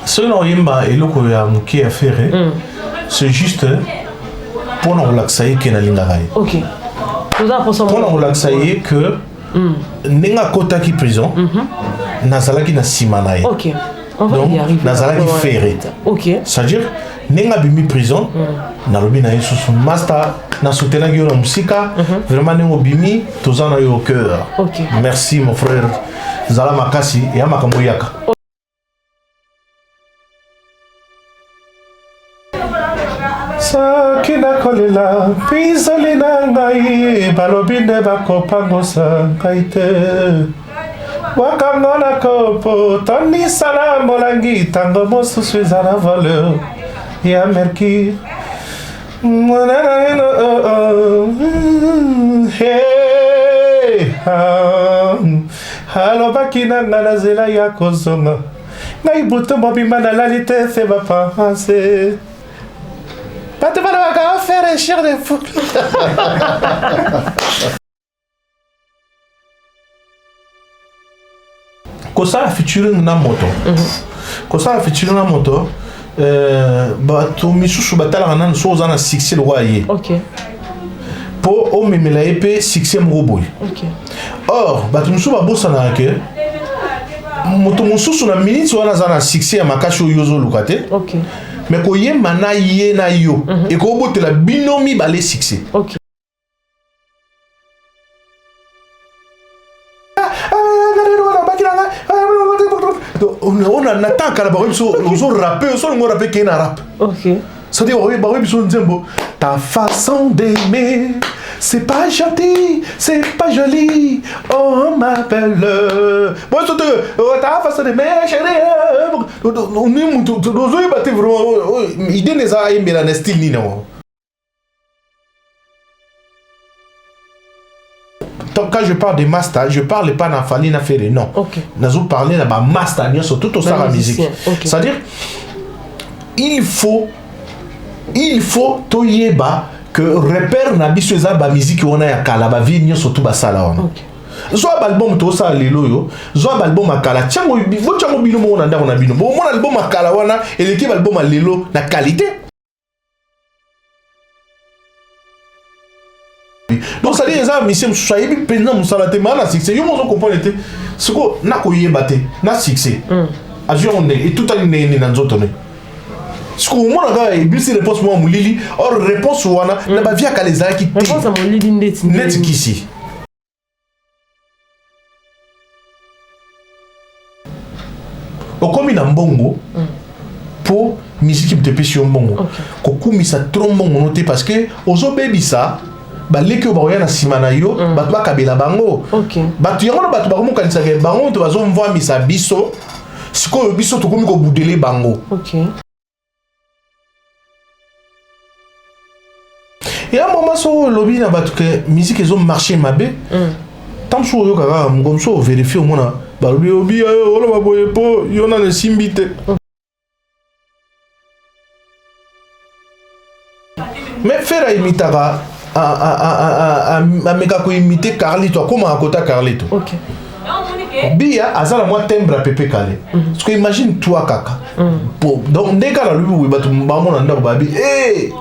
Ce qui est fait, c'est juste pour nous relaxer que na lingarai. Ok. Pour nous relaxer que n'enga kota qui prison, nazala qui na simanaï. Ok. On va y arriver. Nazala qui ferré. Ok. C'est-à-dire n'enga bimi prison, na lobi na yesu son master, na soutenir la musique, vraiment n'enga bimi, tous en a eu au cœur. Ok. Merci mon frère. Zala makasi et amakamoyaka. Sakina kolela pizolina ngai balobinde bakopango sa kaite wakangona kopo toni sala molangi tango mosusu ezala valeur ya merki alobaki na nga na zela ya kozonga ngai butu mobimba nalali te se bapanse Pate para acá faire cher de fou. Kosa featuring na moto. Kosa featuring na moto. Ba to misusu batala na soza na succès le royer. OK. Po o memela epé succès mroboy. OK. Or, ba to misusu ba bossa na ke moto mususu na minute wana za na succès ya makashi yozo lukate. OK. Mais ko ye mana ye na yo et ko botela binomi balé succès. OK. On a Nathan Kalabarim sur rappeur, sur le rappeur qui est un rap. OK. Ça dit, ta façon d'aimer, c'est pas gentil, c'est pas joli, on m'appelle. Bon, ta façon d'aimer, chérie, on est vraiment, idée n'est pas aimé la style ni non. Quand je parle de master, je parle pas d'Anfali na Ferré, non. OK. Nous parlons de master, surtout au la musique. Okay. C'est-à-dire, il faut toyeba que repère na biso eza ba musique on a ya kala ba vie surtout ba sala on. OK. Zo album to sa lelo yo, zo album akala tiango bo tiango bino mo na ndako na bino. Bo mon album akala wana et l'équipe album a lelo na qualité. Donc ça dit les amis monsieur soyez bien pendant musala te mana succès yo mo comprendre te ce ko na ko yeba te na succès. Avion on et tout a ni na nzoto ne. Ce qu'on m'a dit, c'est réponse moi moulili. Or réponse wana na ba via kaleza ki te. Réponse à moulili net kisi. Okomi na mbongo pour musique te pesi mbongo. Kokumi sa trop mbongo noté parce que ozo baby ça ba leki o ba na simana yo ba to kabela bango. OK. Ba tu yango ba to ba ko kanisa ke bango to bazo mvwa misa biso. Siko biso to komi ko budele bango. OK. Et à un moment so lobby na batu que musique ils ont marché mabe. Tant so yo kaka ngom so vérifier au moins ba lobby obi o la ba boye po yo na ne simbite. Mais faire imitara a mega ko imiter Carlito comment à côté Carlito. OK. Bia azala moi timbre à Pepe Kale. Parce que imagine toi kaka. Donc dès qu'à la lui oui batu ba mon ndako ba bi eh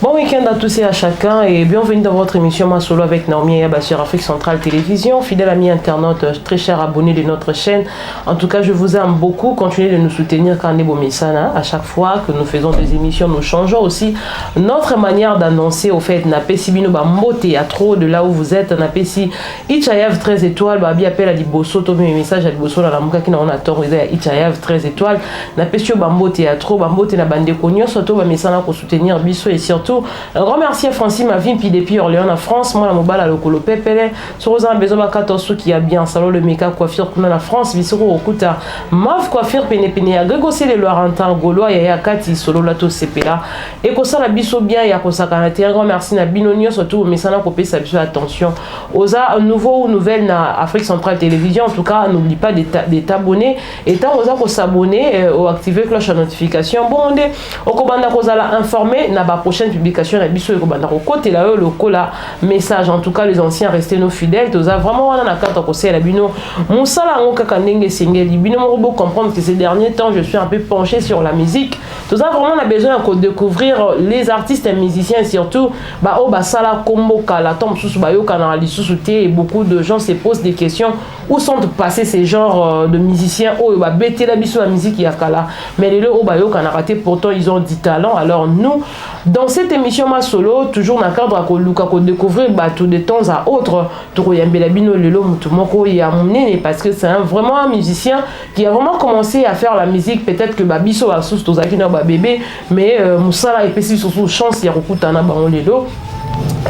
Bon week-end à tous et à chacun et bienvenue dans votre émission Ma Solo avec Naomi Yaba sur Afrique Centrale Télévision. Fidèle ami internaute, très cher abonné de notre chaîne. En tout cas, je vous aime beaucoup. Continuez de nous soutenir quand Nebo Misana. À chaque fois que nous faisons des émissions, nous changeons aussi notre manière d'annoncer. Au fait, Napesi Bino Bambote à trop de là où vous êtes. Napesi Ichayav 13 étoiles. Babi appelle à Liboso. Tomé mes messages à Liboso. Dans la mouka qui n'a pas tort. Ichayav 13 étoiles. Napesi Bambote à trop. Bambote na bande konyo. Surtout Bamisana pour soutenir Bisso et surtout. Un grand merci à Francine Mavimpi depuis Orléans en France. Moi, la mobile à l'Okolo Pepele. Sur aux besoin de 14 qui a bien. Salon le Meka Coiffure qu'on a la France. Visoro Okuta. Mav Coiffure Pene à Grégosé les Loirentins. Gaulois. Yaya Kati. Solo Lato Sepela. Et qu'on la biso bien. Y'a qu'on s'accante. Un grand merci à Binonio. Surtout, mais ça n'a coupé sa attention. Osa, un nouveau ou nouvelle na Afrique Centrale Télévision. En tout cas, n'oublie pas de t'abonner. Et tant osa qu'on s'abonner ou activer cloche de notification. Bon, on est au Kobanda qu'on a informé. Na ba prochaine publication na biso ko banda ko côté là le cola message en tout cas les anciens restés nos fidèles tous a vraiment wana na carte conseil la bino musala ngo kaka ndenge singeli bino mo comprendre que ces derniers temps je suis un peu penché sur la musique tous a vraiment on a besoin de découvrir les artistes et musiciens surtout ba o ba sala kombo kala tom sous ba yo kana lisusu té et beaucoup de gens se posent des questions où sont passés ces genres de musiciens oh ba bêter la biso la musique ya kala mais les o ba yo kana raté pourtant ils ont du talent alors nous dans cette émission ma solo toujours na cadre à luka ko découvrir ba tout de temps à autre to yambela bino lelo mutu moko ya munene parce que c'est vraiment un musicien qui a vraiment commencé à faire la musique peut-être que ba biso ba sous to zakina ba bébé mais musala epesi surtout chance ya kokutana ba lelo.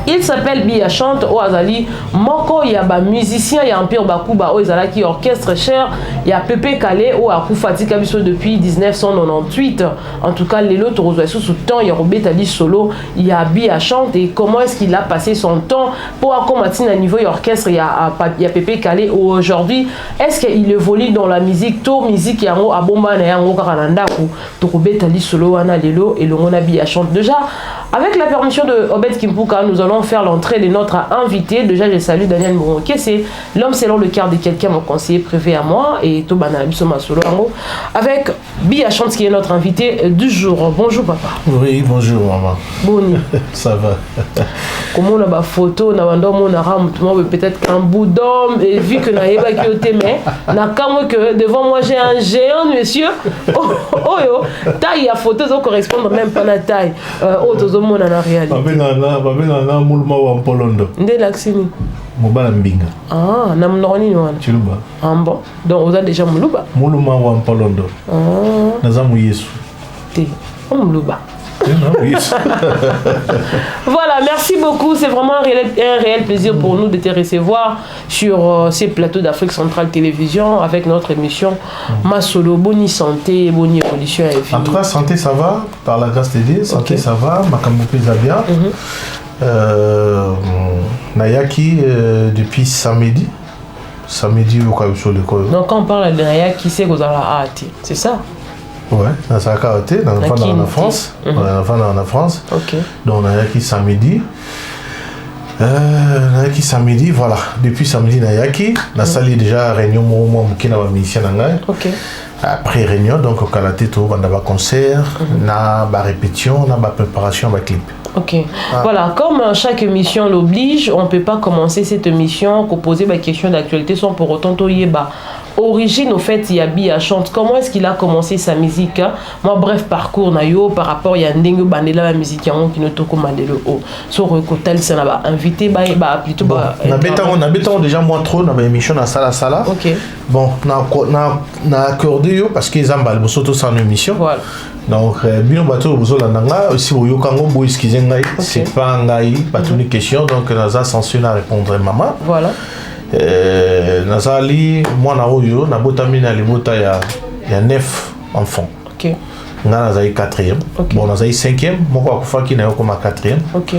Il s'appelle Bia Chante au Azali Moko yaba musicien ya Empire Bakuba au Azalaki orchestre cher ya Pepe Kale au Akufati Kabiso depuis 1998 en tout cas les autres reçoivent sous temps ya Robetali solo ya Bia Chante et comment est-ce qu'il a passé son temps pour accommoder à niveau orchestre ya Pepe Kale aujourd'hui est-ce qu'il évolue dans la musique to musique ya ngo abomba na yango kakananda ku to Robetali solo wana lelo et le mona Bia Chante déjà avec la permission de Obed Kimpuka nous allons faire l'entrée de notre invité. Déjà, je salue Daniel Mouronké, c'est l'homme selon le cœur de quelqu'un, mon conseiller privé à moi, et Tobana Bissoma Solo avec Bia Chante qui est notre invité du jour. Bonjour papa. Oui, bonjour maman. Boni. Ça va. Comment on a ma photo, on a peut-être un bout d'homme, et vu que n'a pas qui au témé, n'a qu'à que devant moi j'ai un géant, monsieur. Oh yo, taille à photo, ça correspond même pas à la taille. Autres hommes en réalité. Na mulma wa Mpolondo. Nde laksini. Mobala mbinga. Ah, na mnoni ni wana. Chiluba. Ah bon. Donc vous avez déjà muluba. Muluma wa Mpolondo. Ah. Nazamu Yesu. Té. Muluba. Yes. Voilà, merci beaucoup. C'est vraiment un réel plaisir pour nous de te recevoir sur ces plateaux d'Afrique Centrale Télévision avec notre émission Ma Solo. Bonne santé, bonne évolution. En tout cas, santé ça va, par la grâce de Dieu. Santé ça va, Makambo pesa bien. Nayaki depuis samedi. Samedi au Kabuso de Koyo. Donc quand on parle de Nayaki, c'est que vous avez hâte. C'est ça? Ouais, dans sa karaté, dans la France. Dans la France. Ok. Donc Nayaki samedi. Nayaki samedi, voilà. Depuis samedi Nayaki, la salle est déjà réunion moi mukina ba musicien nangai. Ok. Après réunion donc au karaté tout banda ba concert, na ba répétition, na ba préparation ba clip. Ok. Voilà, comme chaque émission l'oblige, on ne peut pas commencer cette émission pour poser des questions d'actualité sans pour autant toyeba. Origine au fait il y a Bia Chante, comment est-ce qu'il a commencé sa musique hein? Moi bref parcours na yo par rapport il y a ndenge bandela la musique yango qui ne toko mandelo o so rekotal ça na ba invité ba plutôt ba na beton déjà moi trop na ba émission na sala. OK. Bon, na accordé yo parce que zamba le soto sans émission. Voilà. Donc bino bato bozo la nanga aussi boyo kango boy excusez ngai c'est pas ngai pas toutes les questions donc naza censure à répondre maman. Voilà. Nazali moi na oyo na botami na libota ya 9 enfants. OK. Nga nazali 4e. Okay. Bon nazali 5e, moko akufaki na yo comme 4e. OK.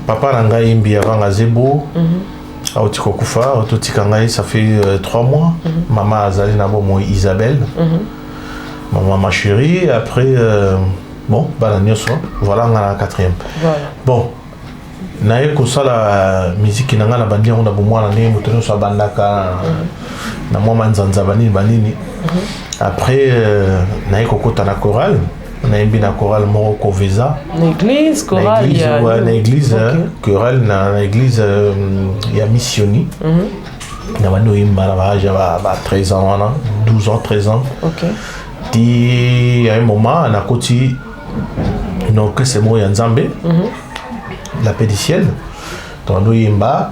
Papa na ngai mbi avant ngazebo. Auti kokufa, ototika ngai ça fait 3 mois. Maman azali na bo moi Isabelle. Maman ma chérie après bon bana nyoso voilà nga na 4e. Voilà. Bon naye kosala musique na nga na bandi yango na bomwana ndenge moto nyonso abandaka na mwa manzanza banini après naye kokota na chorale nayembi na chorale moko Koveza l'église chorale na église chorale na église ya missioni na bandi oyimba na baage ba 13 ans wana 12 ans 13 ans OK. Ti à un moment nakoti donc c'est moi ya Nzambe la paix du ciel tondo yimba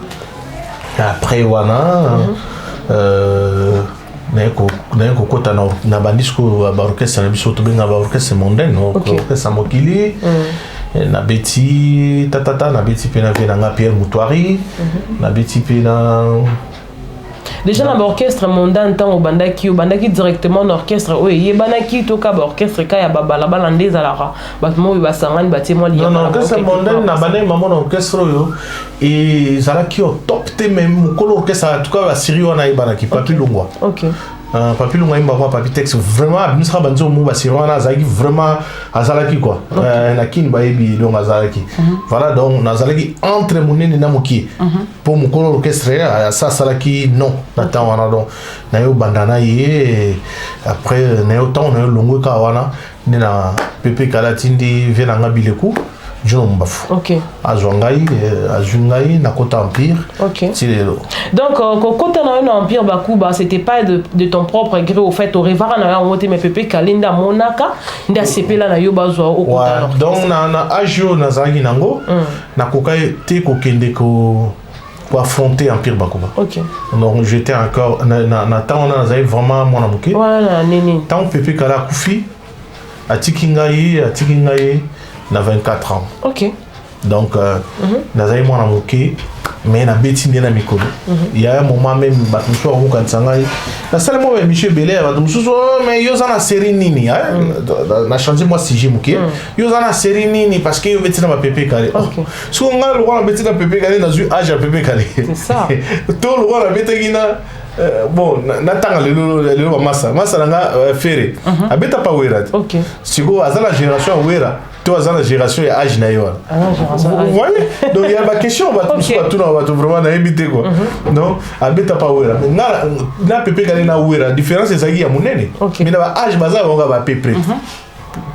après wana nako kota na bandisco ba orchestre na biso to benga ba orchestre mondaine orchestre mokili na beti tata na beti pe na vena nga Pierre Moutoiri na beti pe na déjà dans l'orchestre mondain tant au bandaki directement dans l'orchestre oui yebanaki to ka orchestre ka ya baba la balande zalara batmo ba sangani batemo li non orchestre mondain na bané maman orchestre yo et zalaki au top te même mukolo orchestre en tout cas la Syrie wana yebanaki papi longwa OK Papi Lunga imba quoi Papi Tex vraiment abimisa banzo mo basirwana azaki vraiment azalaki quoi na kin ba yebi donc azalaki voilà donc nazalaki entre monene na moki pour mon colo orchestre ça salaki non natan wana donc na yo bandana ye après na yo temps na yo longo ka wana na Pepe Kalatindi venanga bileku John Mbafu. Ok. Azungai, Nakota Empire. Ok. Donc, quand tu as un empire Bakuba, c'était pas de ton propre gré au fait, au Revara, on a monté mes pépés, Kalinda, Monaka, Nda Sepela, na Yobazo, au Kota. Donc, na Agio, Nazagi Nango, Nakoka, te kokende ko affronter Empire Bakuba. Ok. Donc, j'étais encore, na temps, on a vraiment mon amouké. Voilà, Néni. Tant Pépé Kala Koufi, à Tikingaï, na 24 ans. Ok. Donc, nazali mwana moke, mais na beti ndena mikolo. Il y a un moment même, batumsu wa muka nsangai. Na sale moi Michel Belair, batumsu mais yo zana série nini, na changé moi si j'ai moke. Yo zana série nini parce que yo beti na ma Pepe Kale. Ok. So nga lo wana beti na Pepe Kale na zu âge à Pepe Kale. C'est ça. To lo wana beti gina bon, natanga lelo massa nanga ferré. Abeta pa wera. Ok. Siko azala génération wera. Toi, la génération est âge naïwa. Vous voyez? Donc il y a ma question, on va tout vraiment éviter quoi. Non, abeta pas ouera. Na Pepe Kale na ouera. Différence c'est ça qui a mon nene. Mais na âge baza on va Pepe.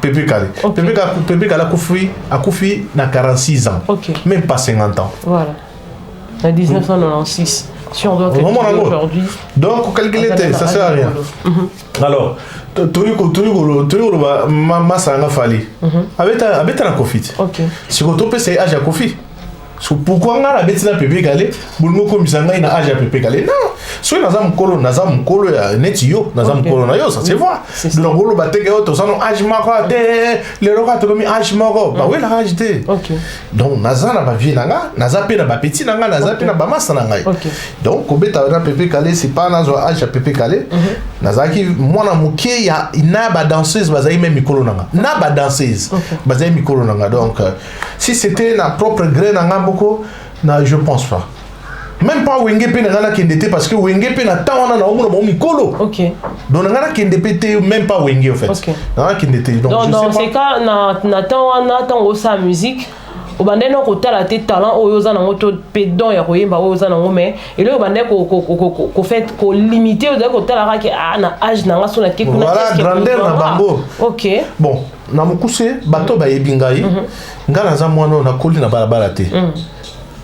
Pepe Kale. Pepe Kale a Koufi na 46 ans. Même pas 50 ans. Voilà. En 1996. Si on doit calculer aujourd'hui. Donc calculer ça sert à rien. Alors Toyoko masanga fali. Abeta na Kofi. OK. Si ko topé c'est âge à Kofi. So pourquoi nga la beti na Pepe Kale, bulmo ko misanga ina âge à Pepe Kale. Non. So nazam kolo ya netio, nazam kolo na yo ça se voit. De la golo bateke yo to sano âge mako te, le roka to komi âge mako. Ba oui la âge te. OK. Donc nazana ba vie nanga, nazape na ba petit nanga, nazape na ba masa nanga. Donc ko beta na Pepe Kale c'est pas nazo âge à Pepe Kale. Nazaki mwana muke ya ina ba danseuse bazai même mikolo nanga. Na ba danseuse bazai mikolo nanga. Donc si c'était na propre gré nanga boko, na je pense pas. Même pas Wengepe n'a kendete parce que Wengepe n'a tant on a au mikolo. OK. Donc n'a kendete même pas Wenge en fait. N'a kendete. Donc dans ces cas na tant on a tant au sa musique. Au bandé non ko tala te talent o yoza na moto pedon ya koyemba o yoza na ngome et le bandé ko fait ko limiter o ko tala ka na âge na ngaso na ke kuna voilà grandeur na bango. OK. Bon na mukuse bato ba yebingai ngana za mwana na koli na balabala te.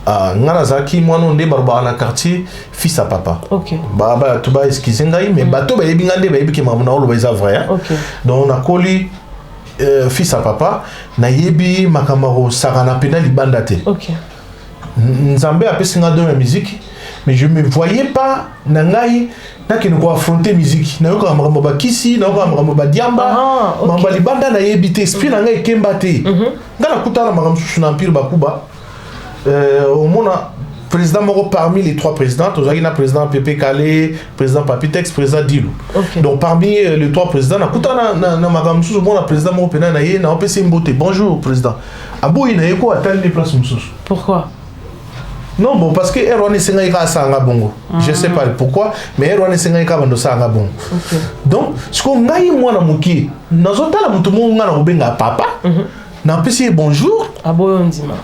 Ngana zaki mwana nde barba na quartier fils à papa. OK. Baba to ba excuse ngai mais bato ba yebingande ba yebiki mamuna o lo ba za vrai. OK. Donc na koli fils à papa na yebi makamaro sarana pena libanda te. OK. Nzambe apesinga dans la musique mais je me voyais pas na ngai na ke ko affronter musique na yo ka makambo ba kisi na yo ka makambo ba diamba mamba libanda na yebi te esprit na ngai kemba te ngala kutana makambo na empire Bakuba au mona président moko parmi les trois présidents tozaki na président Pepe Kale, président Papi Tex, président Dilou. Donc parmi les trois présidents nakutana na makambo susu mona président moko pena na ye na opesi mbote bonjour président aboyi na yeko atali les places mususu. Pourquoi? Non bon parce que Erwan Sengaïka sanga bongo. Je sais pas pourquoi mais Erwan Sengaïka bando sanga bongo. Donc ce qu'on ngai mwana muki nazotala mutu mo ngana kobenga papa na opesi bonjour aboyo ndima.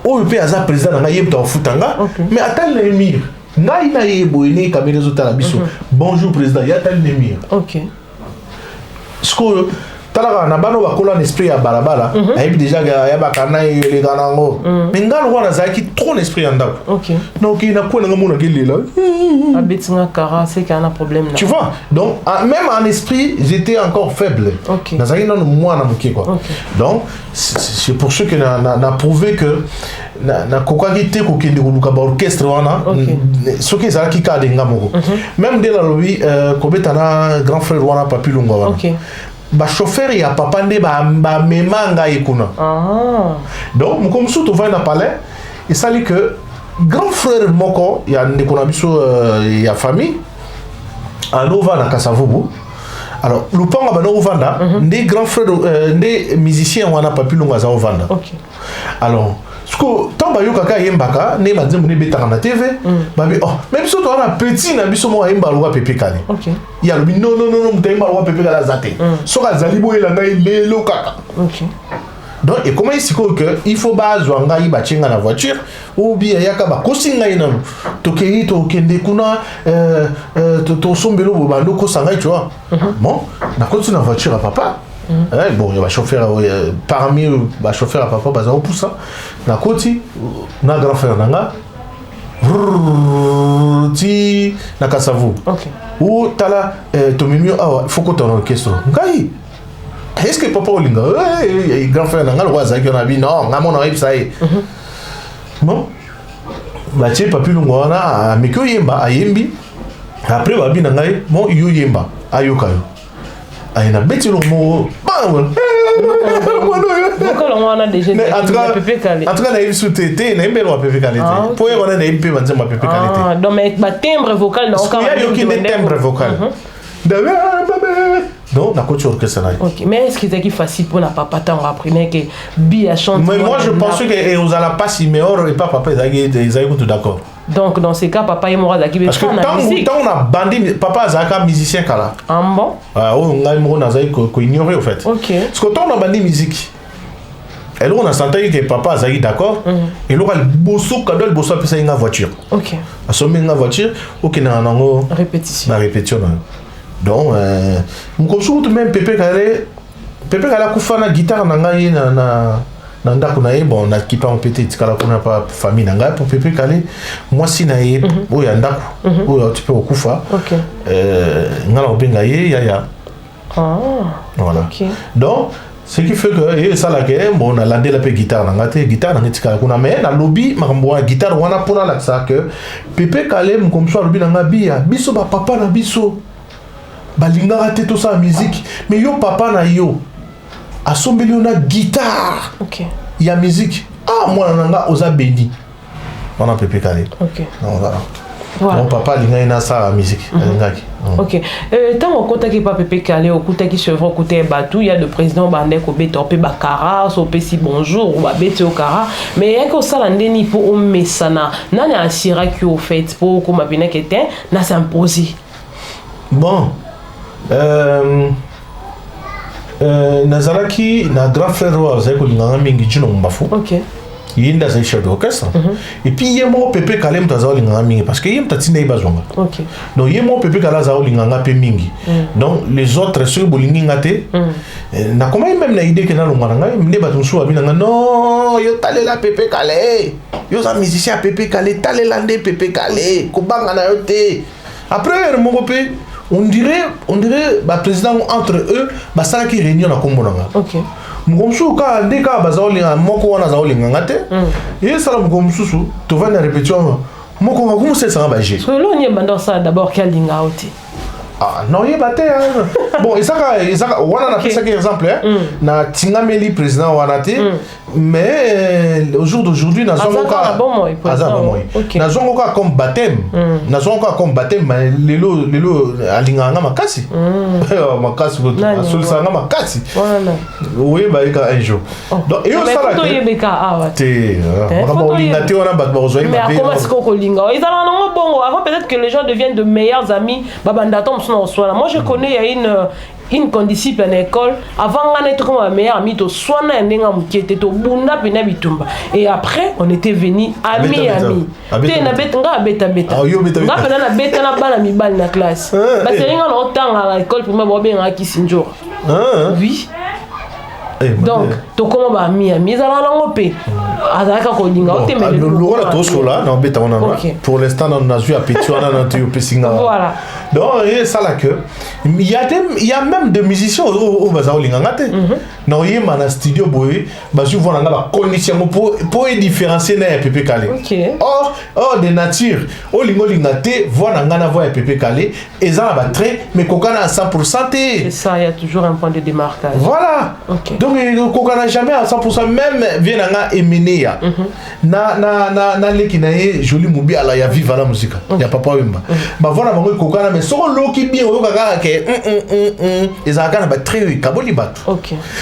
Oh, il peut avoir président dans yeb dans futanga mais attends les murs ngai na yebo ene kamera zotala biso bonjour président ya attends les murs. OK. Ce que talaka na bano bakola en esprit ya balabala ayebi déjà ya bakana yele kanango mais ngalo wana zaki trop en esprit yanda. OK. Donc il na ko na mona gelela abetinga kara c'est qu'il y a un problème là. Tu vois donc même en esprit j'étais encore faible. OK. Nazaki na moi na muké quoi. Donc c'est pour ceux que n'a prouvé que na kokagité ko kende ko luka ba orchestre wana ce que ça qui ka denga moko. Même de la lobby ko betana grand frère wana Papi Lunga wana. OK. Ba chauffeur ya papa nde ba memanga ikuna. Donc mo comme surtout va na palais et ça dit que grand frère moko ya ndekona biso ya famille anova na Kasavubu. Alors lupanga bano ovanda nde grand frère nde musicien wana Papi Lunga za ovanda. OK. Alors ce que tant ba yoka ka yembaka ne ba nzembo ne betaka na TV ba bi oh même si to na petit na biso mo yemba luka Pepe Kale. OK. il y a le non mutai malwa pepe kala zate soka zali boyela ngai lelo kaka. OK. Donc et comment il faut bazwa ngai ba chenga na voiture ou bien yaka ba kosinga ina to kei to kende kuna to sombelo bando ko sanga tu vois. Bon, na continue na voiture à papa. Bon, il va chauffeur parmi ba chauffeur à papa baza au poussa na koti na grand frère nanga ti na kasavu. OK. Ou tala to mimio ah faut que ton orchestre ngai. Est-ce que papa olinga grand frère nanga lo waza ki on a bi non ngamo na websa e. Bon. Ba che papi lungo na mais que yemba ayembi après ba bi nanga bon yo yemba ayoka yo. Ayena beti lo mo ba donc on a déjà en tout cas na yisu tete na mbelo wa pepe qualité pour on a na mpe banze ma pepe qualité donc mais ba timbre vocal na encore il y a aucun timbre vocal non na coach orchestre là. OK, mais est-ce que c'est facile pour la papa tant apprenait que Bi a chanté? Mais moi je pense que vous allez pas si meilleur et pas papa ils sont tout d'accord. Donc dans ces cas papa est mort d'aki parce que tant on a bandé papa azaka musicien kala. Ah bon? Ah on ngai mo na zai ko ignorer au fait. OK. Parce que tant on a bandé musique. Et là on a senti que papa azaki d'accord et là le bosso kadol bosso pesa une voiture. OK. Assomme une voiture OK na nango répétition. Na répétition. Donc comme surtout même Pepe Kale kufana guitare na ngai na ndako na ye bon na kipa mpete tikala kuna pa famille na ngai pour Pepe Kale moi si na ye oya ndako oya tu peux okufa OK ngala obenga ye ya voilà OK donc ce qui fait que ça la que bon on a landé la guitare na ngate guitare na tikala kuna mais na lobby makambo ya guitare wana pona la ça que Pepe Kale comme ça lobby na ngabia biso ba papa na biso balingaka te to sa musique mais yo papa na yo asombeli na guitare OK ya musique moi nanga oza béni on a Pepe Kale OK voilà mon papa linga na sa musique ngaki OK tant on compte que Pepe Kale au côté qui se vend côté batou il y a le président Bandé ko beto pe bakara so pe si bonjour ou ba beto kara mais il y a que ça landeni pour mesana nani asira qui au fait pour ko mabina keten na s'imposer bon nazalaki na grand frère wa zai kolinganga mingi jino mbafu OK yinda zai chef d'orchestre et puis yemo Pepe Kale mtaza olinganga mingi parce que yem tatina ibazonga OK donc yemo Pepe Kale za olinganga pe mingi donc les autres ceux bolingi ngate na comment même na idée que na longana ngai mne batunsu abinanga non yo talela Pepe Kale yo za musicien Pepe Kale talela nde Pepe Kale ko banga na yo te après mon copé on dirait bah président entre eux bah ça qui réunion na kombonanga OK mkomsu ka ndeka bazaolinga moko wana zaolinga ngate et ça la mkomsu to va na répétition moko ngakumu sesa ba je so lo ni bando ça d'abord quel linga oti non il batté bon isaka wana na pesa exemple na tingameli président wana te mais au jour d'aujourd'hui na zongoka na zongoka comme baptême na zongoka comme baptême mais lelo alinganga makasi makasi asulsanga makasi voilà oui ba eka un jour donc et ça la to yebeka awa te vraiment lingate wana ba bozoyi mais comment est-ce qu'on linga ils allent non bongo avant peut-être que les gens deviennent de meilleurs amis babanda moi je connais il y a une condisciple à l'école avant on était comme meilleur ami to soana ndenga mukete to bunda pena bitumba et après on était venu ami te na betenga beta nga pena na beta na bana mibali na classe ba selinga na otanga à l'école primaire bo benga kisinjo oui donc to comment ba ami ezala nango pe azaka ko linga o temele le to sola na beta on pour l'instant on a vu à petit on a noté au pesinga voilà donc et ça là que il y a même des musiciens au bazao linga ngate na oyema na studio boy bazu vona nga ba condition pour différencier na Pepe Kale or de nature o lingo lingate vona nga na voix Pepe Kale ezala ba très mais kokana à 100% c'est ça il y a toujours un point de démarquage voilà donc kokana jamais à 100% même vient nga emenea na leki na ye joli mubi ala ya viva la musique ya papa wemba ba vona bango kokana mais soko loki bien oyoka kaka ke ezalaka na ba très kaboli bato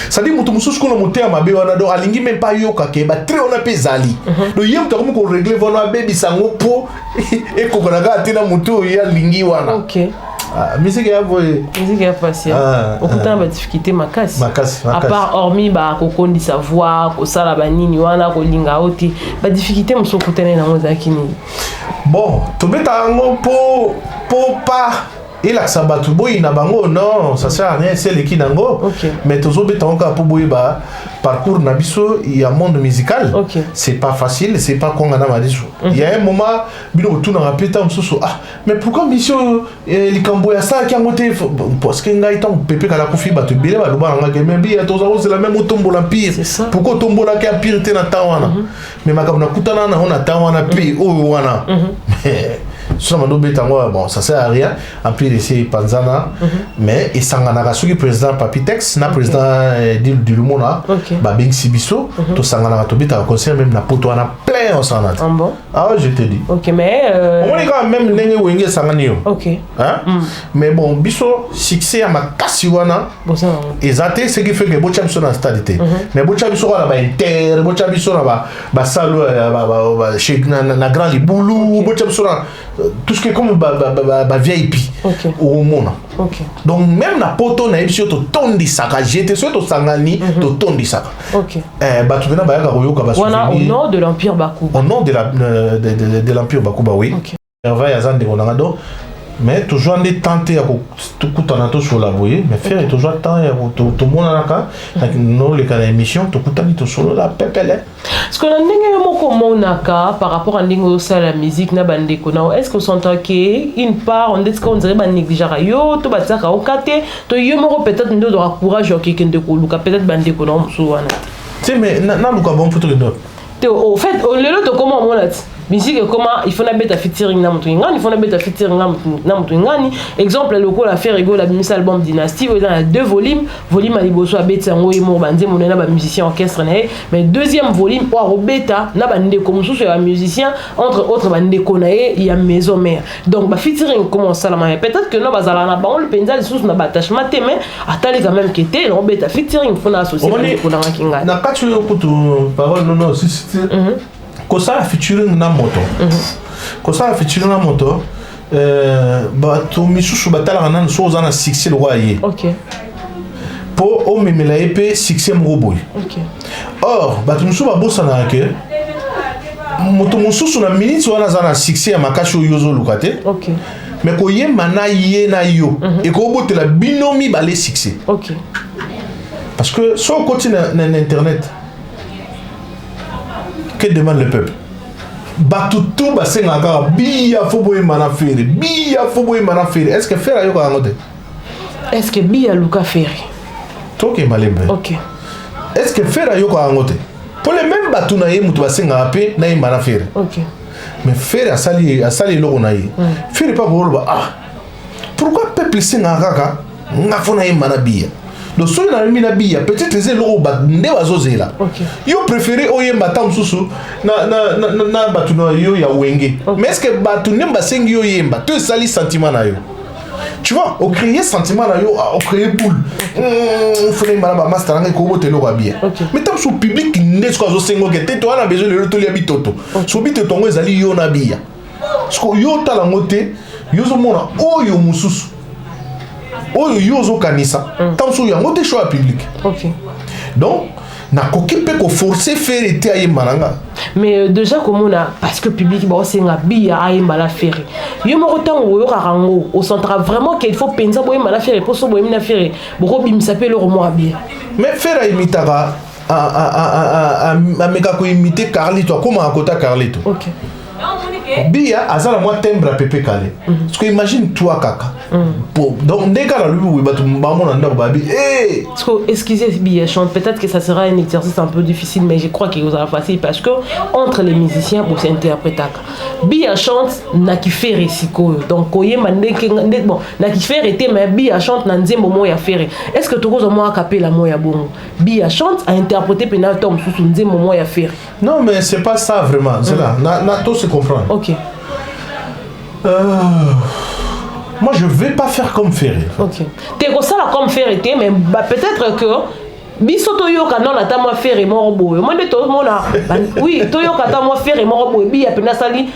ça dit mutu mususu kuna motema mabe wana do alingi même pas yoka ke ba très ona pe zali do yem to ko régler vona baby sango po e kokona ka tina mutu ya lingi wana musique ya boye musique ya passé okutana ba difficulté makasi makasi à part hormis ba kokondi savoir ko sala ba nini wana ko linga oti ba difficulté muso kutana na ngozaki ni bon to beta ngo po pas il a sabatu boy na bango non ça sert à rien c'est l'équipe nango mais toujours beta encore pour boy ba parcours na biso il y a monde musical c'est pas facile c'est pas qu'on a madisu il y a un moment bino tout na rapeta msusu mais pourquoi mission likambo ya ça qui a monté parce que ngai tant pépé kala kofi ba te bele ba loba nga mais bien toujours c'est la même tombo la pire pourquoi tombo la qui a pire te na tawana mais makabuna kutana na on tawana pi o wana sur mon bon ça sert à rien en plus ici Panzana mais et sangana soki président Papitex na président du Lumona ba Bing Sibiso to sangana to bita conseil même na poto na plein on s'en a bon je te dis mais on est quand même nenge wenge sangani hein mais bon biso succès à ma kasiwana exacté ce qui fait que bocha biso na stabilité mais bocha biso na ba inter bocha biso na ba salo ba chez na grand libulu bocha biso na tout ce qui est comme VIP au monde. Donc même la poto na ebisio to tondi saka j'étais sur to sangani to tondi saka. Tu vena ba ka royo ka ba au nom de l'empire Bakuba. Au nom de l'empire Bakuba oui. Hervé Yazan de Ronaldo mais toujours des tenter à tout kutana to sur la voyer mais faire toujours temps ya to mona naka no le kana émission to kutani to solo la pepele. Ce qu'on a ndenge moko monaka par rapport à ndenge ça la musique na bande ko na est-ce que sont que une part on dit qu'on dirait ba négligeara yo to batsaka okate to yo moko peut-être ndo do courage yo kende ko luka peut-être bande ko na musu wana. Tu mais na luka bon photo de au fait le lot comment monate musique comment il faut na beta featuring na mutu ngani il faut na beta featuring na mutu ngani exemple le ko la faire rigolo la bimisa album Dynasty où dans a 2 volumes volume ali boso abeta ngo imo bande monena ba musicien orchestre na mais deuxième volume o robeta na bande ko mususu ya musicien entre autres bande ko na il y a maison mère donc ba featuring comment ça la peut-être que no bazala na ba on le penza sous na batachement mais atali quand même que té no beta featuring faut na associer ko na kinga na katu kutu parole non si ko ça featuring na moto ko ça featuring na moto ba to misusu batala na so za na succès lo waye po o memela epé succès mroboy or ba to misusu ba bossa na ke moto mususu na minute wana za na succès ya makasho yozo lukate mais ko yemba na ye na yo et ko botela binomi ba les succès parce que so continue na internet que demande le peuple batutu basenga ka biya foboy manafere est-ce que faire ayo ka ngote est-ce que biya luka ferry toke malembe est-ce que faire ayo ka ngote pour les mêmes batu na ye mutu basenga pe na manafere mais faire asali loko na ye faire pas ko pourquoi peuple senga kaka ngafona ye manabiya donc so na mina biya peut-être les loko ba nde bazozela yo préféré oyemba tam susu na batu na yo ya wenge mais est-ce que batu nemba sengi yo yemba to sali sentiment na yo tu vois au créer sentiment na yo au créer boule faut les malaba master nga ko bote lo ba bien mais tam so public nde ko zo sengo ke te to na besoin le to li bitoto so bitoto ngo ezali yo na biya sko yo tala ngote yo zo mona oyo mususu oyo yozo kanisa tant so yango te choix public donc na kokipe ko forcer faire été ay malanga mais déjà comme on a parce que public bon c'est nga biya ay mala faire yo mo tango yo karango au centre vraiment qu'il faut penser boy mala faire pour so boy mina faire boko bim s'appelle le moi bien mais faire imitara a meka ko imiter Carlito comment à côté Carlito Bia azala moi timbre à Pepe Kale. Parce que imagine toi kaka. Donc dès qu'à la lui oui batu bamona ndako babi parce que excusez Bia chante peut-être que ça sera un exercice un peu difficile mais je crois qu'il vous sera facile parce que entre les musiciens vous s'interpréter. Bia chante na ki fait resiko donc koyema ndeke bon na ki fait été mais Bia chante na nzembo mo ya faire. Est-ce que tokozo mo akapela mo ya bongo? Bia chante à interpréter pena tom sous nzembo mo ya faire. Non mais c'est pas ça vraiment, c'est là. Na tout se comprendre. OK. Moi je vais pas faire comme Ferré. OK. T'es comme ça là comme Ferré mais bah, peut-être que biso toyoka non ata moi faire moko boye moi nde tomona oui toyoka ata moi faire moko boye bi apena sali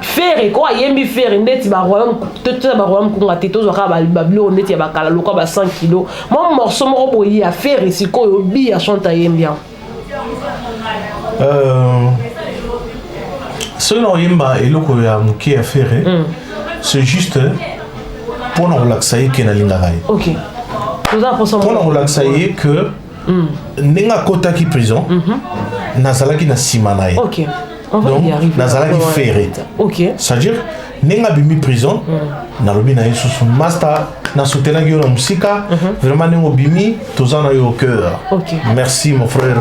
faire ko ayembi faire ndeti ba royaume kunga te tozwaka babilo ndeti ya bakala lokwa ba 100 kg moi morceau moko boye ya faire sikoyo bi ya chante ayembi ce non yemba eloko ya muke ya faire c'est juste pour nous relaxer que na linga OK pour nous relaxer que nenga kota ki prison nazala ki na simana ye OK on va y arriver nazala ki faire OK c'est-à-dire nenga bimi prison na lobi na yesu master na soutenir yo na musika vraiment nengo bimi tozana yo au cœur OK merci mon frère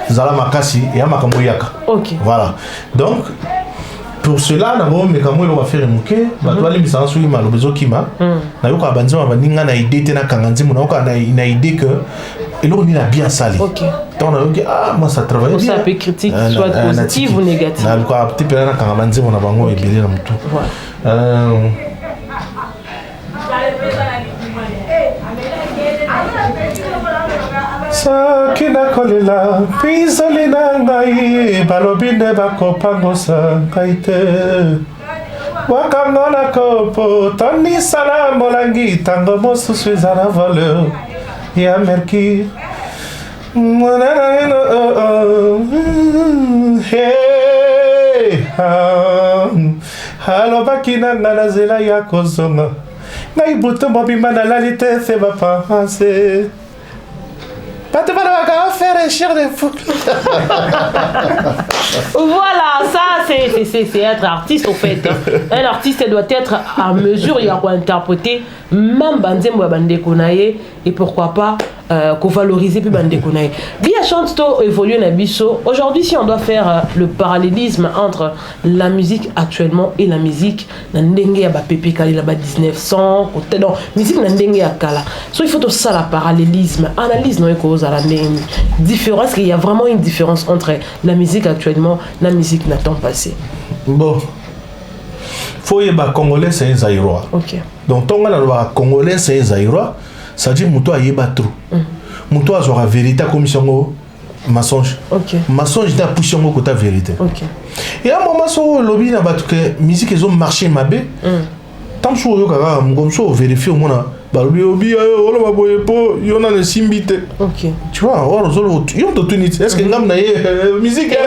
zala makasi ya makambo yaka OK voilà donc pour cela na bo me kamwe lo va faire muke ba to ali misanso yi malo bezo kima na yo ka banzima baninga na idée te na kanganzi mo na ka na idée que elo ni na bien salé OK donc na yo ah moi ça travaille bien ça peut critique soit positive ou négative na ko petit peu na kanganzi mo na bango ebele na mutu Sakina kolela pizoli na ngai balobi nde bakopangosa ngai te wakango na kopo tonisala molangi ntango mosusu eza na valeur ya mercure alobaki na nga na nzela ya kozonga ngai butu mobimba nalali te se bapanse Voilà, ça c'est être artiste au fait. Un artiste doit être en mesure de interpréter même Banzembo Bandekonaye et pourquoi pas valoriser puis Bandekonaye. Bien chante to évoluer na biso. Aujourd'hui si on doit faire le parallélisme entre la musique actuellement et la musique na ndenge ya ba Pepe Kale la ba 1900 non musique na ndenge ya kala. So il faut tout ça la parallélisme, analyse non cause à la différence qu'il y a vraiment une différence entre la musique actuellement et la musique n'a temps passé. Bon. Faut y ba congolais c'est zaïrois. OK. Donc ton gars na congolais c'est zaïrois, ça dit muto ayeba trop. Muto azora vérité comme songo mensonge. OK. Mensonge na pushongo kota vérité. OK. Et à un moment so lobby na batu que musique ils ont marché mabé. Tant so yo kaka ngomso vérifier au mona balobi obi olo baboye po yona ne simbite. OK. Tu vois, or zolo yo to tuni est-ce que ngam na musique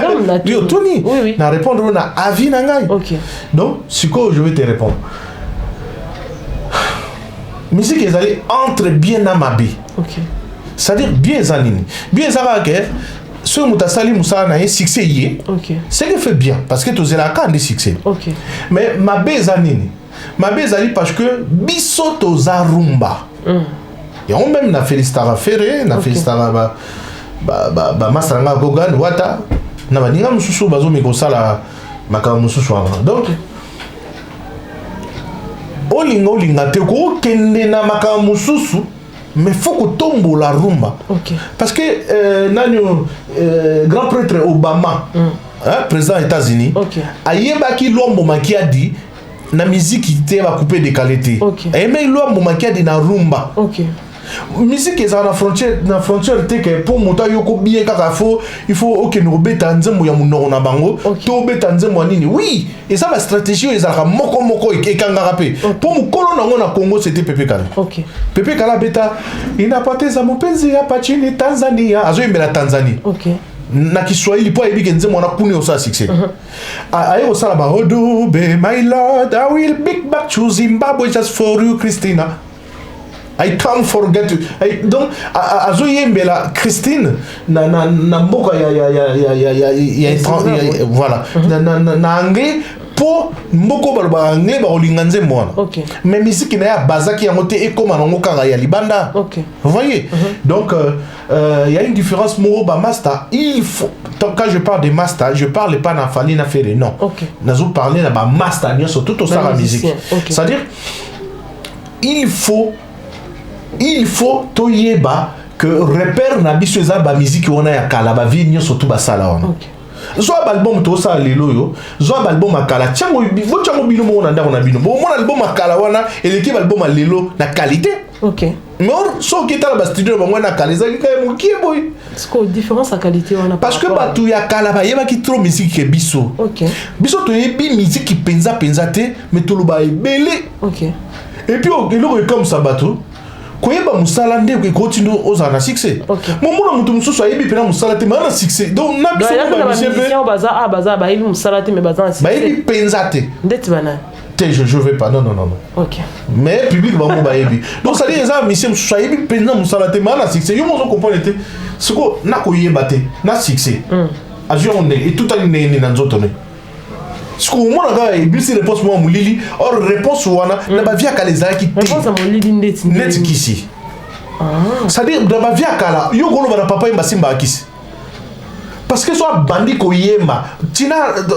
yo tuni oui. Na répondre na avis na ngai. OK. Donc siko je vais te répondre. Musique est allée entre bien à ma vie. OK. C'est-à-dire bien zanini. Bien ça va que ce mutasali musa na succès yé. OK. C'est que fait bien parce que tu es là quand des succès. OK. Mais ma bezanini. Ma bezali parce que biso to zarumba. Et on même na Félistara Ferré, na Félistara ba masanga Gogan wata na baninga mususu bazo mikosala maka mususu wana. Donc olinga te ko kende na maka mususu mais faut que tombe la rumba. OK. Parce que grand prêtre Obama président des États-Unis ayebaki lombo maki a dit na musique qui va couper des qualités. Et mais lombo maki a dit na rumba. OK. Musique est na frontière te que pour monter yoko bien kaka il faut OK no beta nzembo ya munoko na bango to beta nzembo nini oui et ça la stratégie ils a moko et kanga rapé pour mu kolo na Congo c'était Pepe Kale. OK. Pepe Kale beta inapoteza mpenzi hapa chini Tanzania azo imbela Tanzania. OK. Na Kiswahili po ebi kenze mwana kuni osa succès. Aye osala ba odo be my lord I will be back to Zimbabwe just for you Christina. I can't forget you. Donc azo yembela Christine na mboka ya voilà na anglais po mboko ba anglais ba olinganze mwana. OK. Mais musique na ya bazaki ya moté et comme nango kanga ya libanda. OK. Vous voyez? Donc il y a une différence mo ba master, il faut quand je parle de master, je parle pas na fali na faire non. OK. Nazo parler na ba master ni surtout tout ça la musique. C'est-à-dire il faut toyeba que repère na biso eza ba musique on a ya kala ba vie surtout ba sala on. OK. Soit album to ça lelo yo, soit album akala. Tiango bino mo na ndako na bino. Bon mon album akala wana et l'équipe album lelo na qualité. OK. Mais so qui ta ba studio ba na kala za ki mo ki boy. Est-ce que différence à qualité on a parce que ba tu ya kala ba yeba ki trop musique ke biso. OK. Biso to yebi musique qui penza te mais to lo ba ebele. OK. Et puis il comme ça bateau. Koyeba musala nde ko continue aux ana succès. Momo na mutu mususu ayebi pena musala te mana succès. Donc na biso ba musicien baza ba yebi musala te mais baza succès. Ba yebi penza te. Ndeti bana. Je vais pas non. OK. Mais public va mo ba yebi. Donc ça dit les musiciens mususu ayebi penza musala te mana succès. Yo mo comprendre te. Siko na koyeba te na succès. Avion on et tout a ni na nzoto ne. Siko mo na ga e bisi réponse mo mulili or réponse wana na ba via kaleza ki te. Réponse mo mulili ndeti. Ndeti kisi. Ça dit dans ma vie à Kala, yo golo ba papa imba simba akisi. Parce que soit bandi ko yema, tina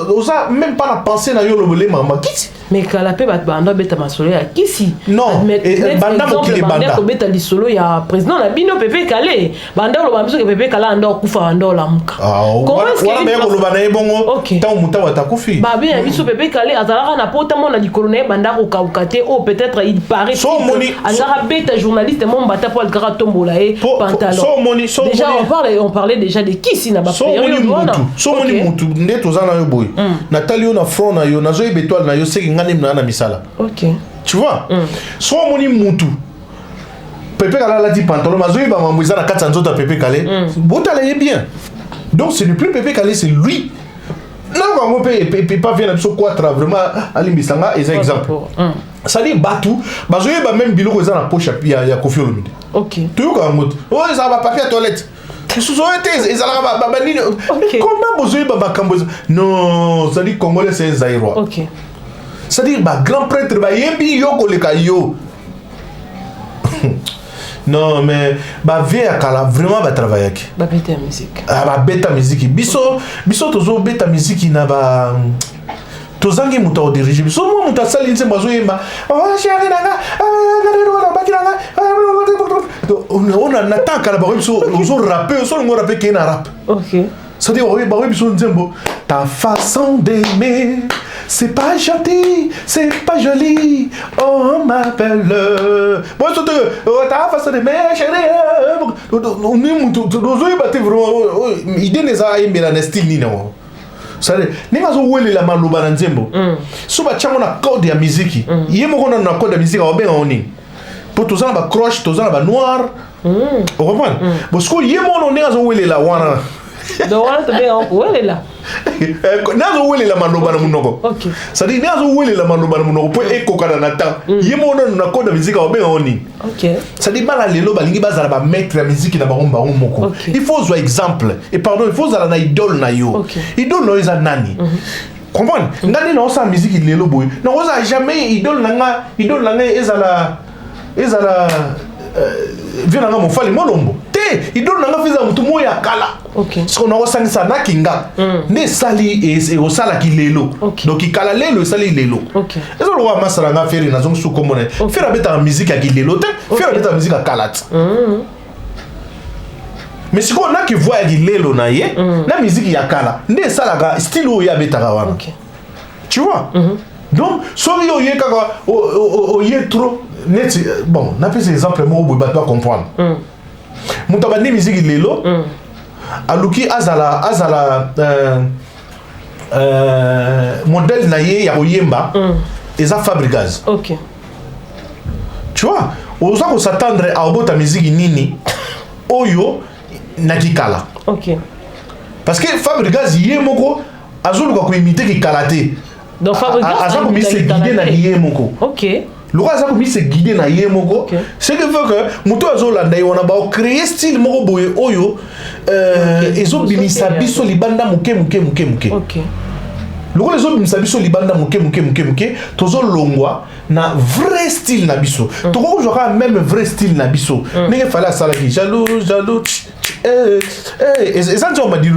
oza même pas la pensée na yo le mama kisi. Mais Kala pe bat banda beta masolo ya kisi. Non, banda mo kili banda. Ko beta lisolo ya président na bino Pepe Kale. Banda lo bamso ke Pepe Kala ando kufa ando la muka. Comment est-ce que me ko lo bana ebongo? Tant muta wata kufi. Ba bien biso Pepe Kale azala na pota mo na likolo na banda ko kaukate o peut-être il paraît. So moni azara beta journaliste mon bata pour le gara tombola e pantalon. So moni déjà on parlait déjà de kisi na ba so moni mutu nde tozana yo boy. Nathalie na front na yo nazo ebetoile na yo seki ngani na misala. OK. Tu vois? So moni mutu Pepe Kala la dit pantalon mazo ba mamouza na katsa nzoto Pepe Kale. Botala est bien. Donc ce n'est plus Pepe Kale, c'est lui. Non, on peut pas venir sur quoi vraiment ali misanga et exemple. Ça dit Batu, bazo ba même biloko za na poche ya Koffi Olomide. OK. Tu vois comment? Oh, ça va papier à toilette. Non, ça dit Congolais c'est Zaïrois. OK. Ça dit grand prêtre ba yebi yoko le kayo. Non mais vie à Kala vraiment va travailler. Ba beta musique. Ba beta musique. Biso tozo beta musique na ba tozangi muta o dirige biso mo muta sali nse bazo yema. Oh chéri nanga. On a nataka Kala ba biso ozo rapper so ngo rapper ke na rap. OK. Ça dit ba biso nzembo ta façon d'aimer c'est pas gentil, c'est pas joli. On m'appelle. Bon, ta façon d'aimer, chérie. On est mutu. Ozo battre vraiment. Idée n'est pas aimer la style ni non. Ça dit ninga zo wele la maloba na nzembo. So ba chango na code ya musique. Yemo kona na code ya musique ba benga oni. Pour tous ça ba croche, tous ça ba noir. On comprend? Parce que yemo no ninga zo wele la wana. Donc on te benga wele la. Nazo wele la maloba na munoko. OK. Ça dit nazo wele la maloba na munoko po ekokana na temps. Yemo na code ya musique ba benga oni. OK. Ça dit bala lelo balingi bazala ba maître ya musique na baromba moko. Il faut zo exemple et pardon, il faut zala na idole na yo. Idole no eza nani? Comprendre? Ngani na osa musique lelo boy. Na osa jamais idole nanga ezala viens nga mofali molombo. Te idole nanga fiza mutu moya kala. OK. Ce qu'on a ressenti ça na kinga. Ne sali et au sala ki lelo. Donc il kala lelo sali lelo. OK. Ezo lo wa masala nga feri na zongu su komone. Faire beta musique ya ki lelo te, faire beta musique ya kalat. Mais si on a qui voit ki lelo na ye, na musique ya kala. Ne sala ga style o ya beta wana. OK. Tu vois? Donc sorry o ye kaka o ye trop net bon, n'a pas ces exemples mo bo ba pas comprendre. Mutaba ni musique lelo. Aluki azala modèle naye ya oyemba eza Fabregas. OK. Tu vois, on doit s'attendre à obota musique nini oyo nakikala. OK. Parce que Fabregas yemoko azoluka ko imiter ki kalaté. Donc Fabregas azako mi se guider na yemoko. OK. Le roi azako mi se guider na yemoko. Ce qui veut que muto azolanda yona ba créer style moko boye oyo ezo binisa biso libanda muke. OK. Le roi ezo binisa biso libanda muke tozo longwa na vrai style na biso. Toko jouera même vrai style na biso. Nenge fala sala ki jaloux ça on m'a dit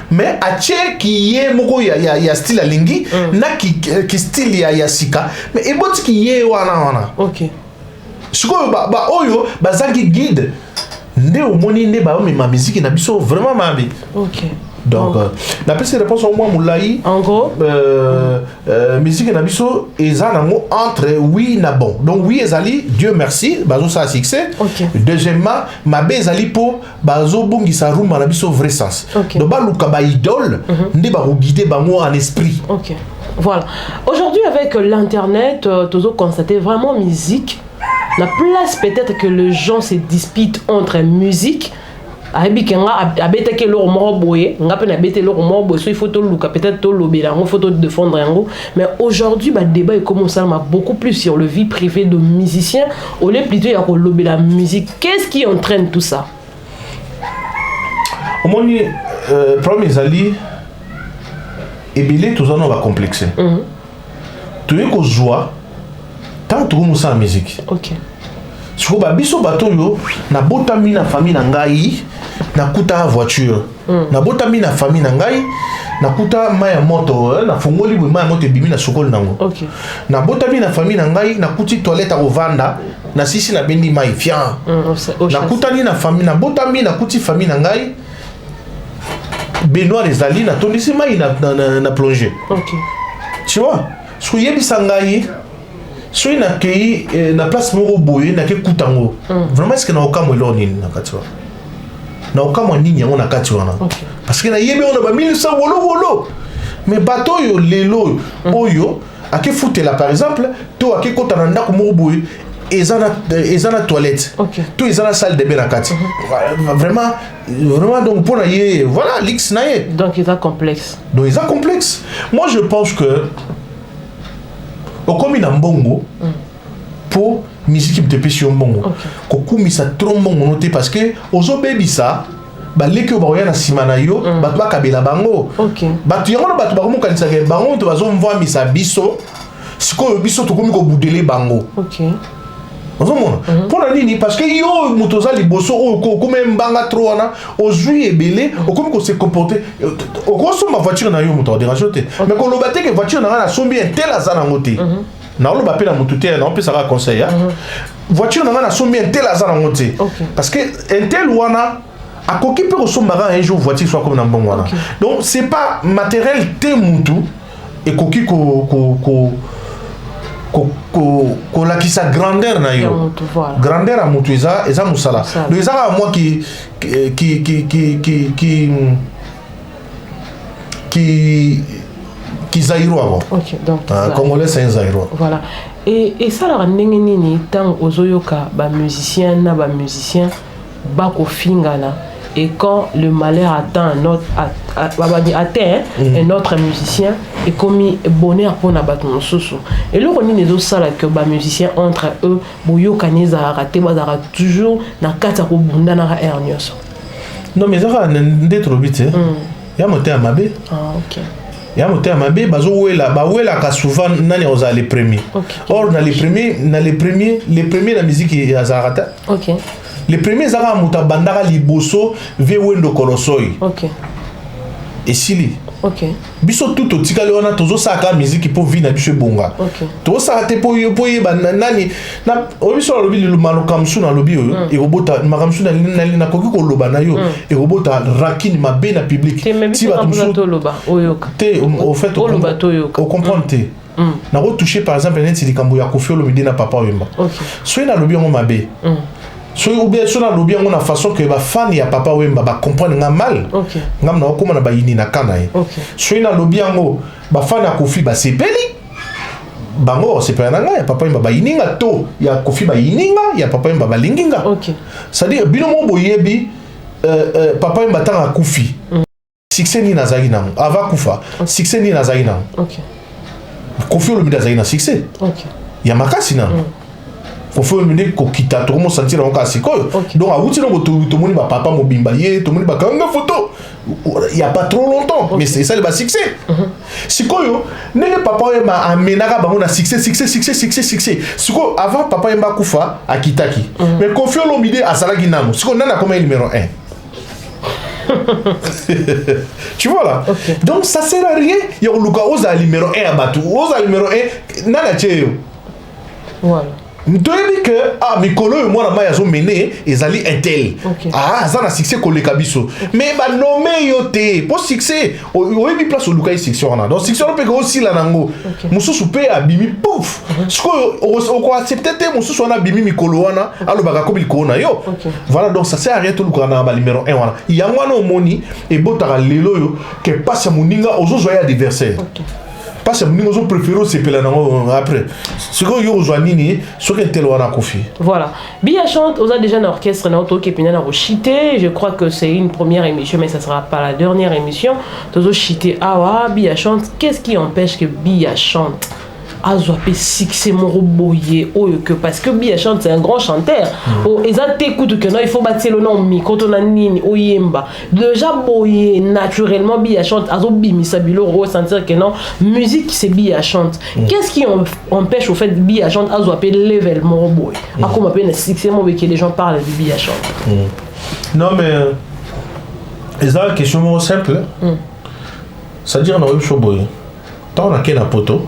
mais ache ki ye moko ya style alingi na ki style ya sika mais eboti ki ye wana. OK. Siko ba oyo bazangi guide nde omoni nde ba mema musique na biso vraiment mabe. OK. Donc, la petite réponse au moins moulaï. En gros, musique na biso ezanango entre oui na bon. Donc oui ezali Dieu merci, bazo ça succès. Okay. Deuxièmement, mabe ezali po bazo bongi sa rumba na biso vrai sens. Okay. Donc ba luka ba idole, nde ba ko guider bango en esprit. OK. Voilà. Aujourd'hui avec l'internet, tozo constater vraiment musique. La place peut-être que les gens se disputent entre musique. Ayebi kenga abete ke lo mo boye nga pe na bete lo mo boye so il faut to luka peut-être to lobela ngo faut to défendre ngo mais aujourd'hui ba débat est commencé à beaucoup plus sur le vie privée de musiciens au lieu plutôt ya ko lobela musique. Qu'est-ce qui entraîne tout ça? Au moins premier ezali ebile tous on va complexer. Tu es ko joie tant tu commences la musique. OK. Siko ba biso bato yo na botami na famille na ngai na kuta voiture na botami na famille na ngai na kuta maya moto na fongoli bu maya moto bimi na sokol nango. OK. Na botami na famille na ngai na kuti toilette au vanda na sisi na bendi mai fian na kuta ni na famille na botami na kuti famille na ngai Benoît Rezali na tondisi mai na plonger. OK. Tu vois so yebisa ngai soki nakei na place moko boye nake kutango vraiment est-ce que na okamwa elo nini na kati wana na okamwa nini yango na kati wana parce que nayebi yango na ba 1100 wolo mais bato oyo lelo oyo ake futela par exemple to ake kota na ndako moko boye eza na toilette to eza na salle de bain na kati vraiment donc mpona ye voilà lix na ye donc eza complexe moi je pense que okomi na mbongo pour musique te pesi mbongo kokumisa trop mbongo noté parce que ozo bebisa ba leki ba yana sima na yo bato bakabela bango bato yango bato bakomokanisa ke bango to bazo mvwa misa biso siko biso to komi ko budele bango ozomona pona nini parce que yo mutoza liboso o ko mbanga trop wana ozui ebele okomi ko se comporter okoso ma voiture na yo muto dérange te mais ko lobate ke voiture na sombi tel azana ngote na lo bapela mutu te na opesa ka conseil voiture na sombi tel azana ngote parce que tel wana akoki pe osomba un jour voiture soit comme na mbongo wana donc c'est pas matériel te mutu et koki kolakisa grandeur na yo grandeur à mutu eza musala donc eza ka moi qui zairo avant donc congolais c'est zairo voilà et ça la ndenge nini tant ozoyoka ba musicien na ba musicien ba ko fingana et quand le malheur atteint un autre musicien et commis bonheur pour na bato mosusu et le roni les autres ça que ba musicien entre eux boyo kaneza raté bazara toujours na kata ko bunda na hernios non mais ça ndetro bité ya moté amabe OK ya moté amabe bazo wela ka souvent nani oza les premiers or les premiers na musique ya zarata OK. Les premiers zara muta bandara liboso ve wendo kolosoi. OK. Et sili. OK. Biso tout otikali wana tozo saka musique pour vina biso bonga. OK. To saka te po ba nani na obiso lobi le malukamsu na lobi yo e robota makamsu na koki ko loba na yo e robota rakini mabe na public. Ti ba to loba oyoka. Te au fait au comprendre te. Na retoucher par exemple net likambo ya Koffi Olomide na Papa Wemba. OK. So na lobi ngo mabe. So ou bien sur la lobby on a façon que ba fan ya Papa Wemba ba comprendre nga mal ngam na ko na ba yini na kana so na lobby ngo ba fan ya Koffi ba sepeli bango sepeli nga ya Papa Wemba ba yini nga to ya Koffi ba yini nga ya Papa Wemba ba linginga c'est-à-dire bino mo boyebi Papa Wemba tanga Koffi succès ni nazaki na ava kufa succès ni nazaki na Koffi Olomide nazaki na succès ya makasi na Koffi Olomide ko kita to mo sentir on ka sikoyo donc a wuti no to moni ba papa mobimba ye to moni ba kanga photo il y a pas trop longtemps mais c'est ça le ba succès sikoyo nene Papa Wemba amenaka bango na succès sikoyo avant Papa Wemba kufa akitaki mais Koffi Olomide asalaki nano sikoyo nana comme numéro 1 tu vois là donc ça sert à rien il y a le numéro 1 à Batou oza numéro 1 nana tcheo voilà toyebi que mikolo oyo mwana mai azomene ezali intel aza na succès koleka biso mais banome yo te po succès oyebi place oluka ye succès wana donc succès wana mpe osila nango mosusu mpe abimi pouf sikoyo okoaccepte te mosusu wana abimi mikolo wana alobaka komi likolo na yo voilà donc ça sert à rien tolukaka na balimero 1 wana yango wana omoni ebotaka lelo oyo ke pasi ya moninga ozozwa ye adversaire parce que nous avons préféré ces pélins après. Ce que nous avons dit, c'est que tel wana kofi. Voilà. Bia chante, on a déjà un orchestre nauto qui est pina na chité. Je crois que c'est une première émission, mais ça sera pas la dernière émission. Tozo chité awa Bia chante. Qu'est-ce qui empêche que Bia chante? Azouapé succès moroboye que parce que Bia chante c'est un grand chanteur. Et ça t'écoute que non il faut bâtir le nom mi quand on a nini oyemba déjà boye naturellement Bia chante azobi misabilo ressentir que non musique c'est Bia chante. Qu'est-ce qui empêche au fait Bia chante azouapé level moroboye à comme appelle un succès moroboye que les gens parlent de Bia chante. Non mais c'est une question simple. C'est-à-dire non il faut boye. Tant on a qu'un poto,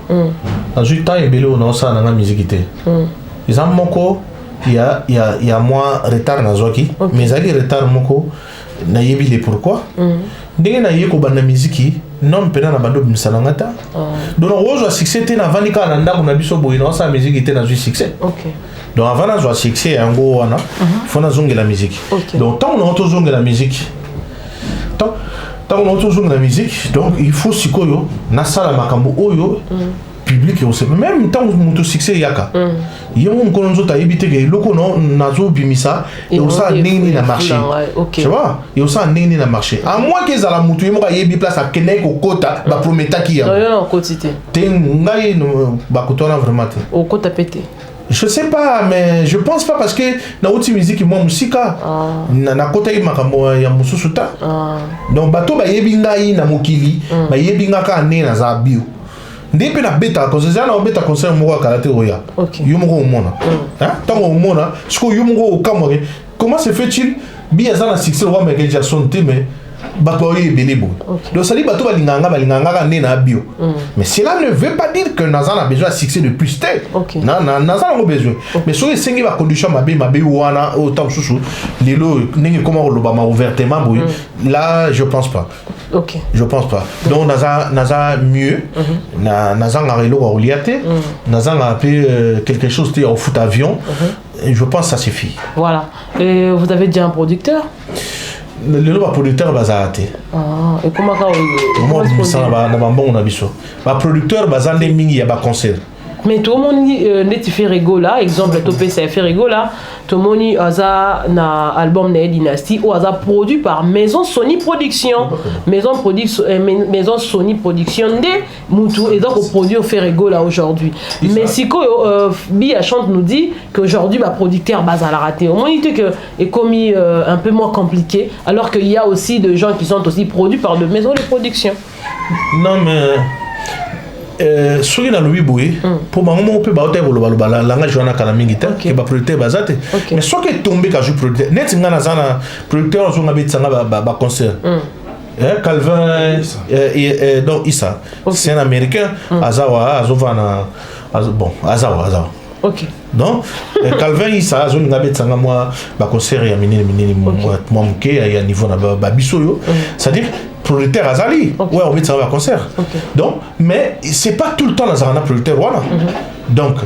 ensuite tant il belé on a ça dans la musique té. Ils ont moko il y a moins retard na zoki, mais ça retard moko na yebi le pourquoi. Dès na yeko banda musique non pena na bando bisalangata. Donc on voit succès té na vanika na ndako na biso boy na ça musique té na succès. Donc avant na zo succès en go wana, faut na zonge la musique. Donc tant on a zonge la musique. Tant on entend la musique, donc il faut sikoyo na sala makambo oyo public et aussi même tant mon succès yaka. Yo mon konzo ta éviter que loko non nazo bimisa et osa nini na marché. Tu vois? Et osa nini na marché. À moins que za la mutu mo ka yebi place à kenek au kota ba prometa ki ya. Non quantité. Te ngai no ba kotona vraiment. Au kota pété. Je sais pas, mais je pense pas parce que na outil musique moi musika na kota yi makambo ya mususuta. Donc bato ba yebinga yi na mokili, ba yebinga ka ne na za bio. Ndé pe na beta concert na beta concert mo ka karaté roya. Yo mo ko mona. Hein? Tango mona, siko yo mo ko kamore. Comment se fait-il bien ça na succès wa Michael Jackson te mais bato yi belebo. Donc ça dit bato balinganga ka ne na bio. Mais cela ne veut pas dire que Nazan a besoin de succès de plus tel. Nazan a besoin. Mais sur les 5 conditions mabe wana autant sous lelo nenge comment lobama ouvertement boy. Là je pense pas. Je pense pas. Donc Nazan mieux. Nazan a relo oliate. Nazan a fait quelque chose au foot avion. Je pense que ça suffit. Voilà. Et vous avez déjà un producteur? Le producteur bazate. Et comment ça on producteur bazande mingi ya ba concert. Mais tout le monde dit fait rigola exemple topé ça fait rigola tout le monde aza na album na Dynasty ou aza produit par Maison Sony Production Maison Sony Production de mutu et donc au produit au fait rigola aujourd'hui mais si Bia chante nous dit qu'aujourd'hui ma producteur base à la raté au moins il dit que est commis un peu moins compliqué alors qu'il y a aussi des gens qui sont aussi produits par de maisons de production. Non mais soki na lobi boye pour bango pe ba hôtel loba langa joana kala mingi te ke ba producteur bazate mais soki tomber ka jou producteur net ngana zana producteur zo ngabe tsanga ba concert Calvin donc Issa c'est un américain azawa azovana azawa donc Calvin Issa zo ngabe tsanga moi ba concert ya minini moi muke ya niveau na ba biso yo c'est-à-dire producteur azali ouais on veut savoir concert donc mais c'est pas tout le temps dans un producteur voilà donc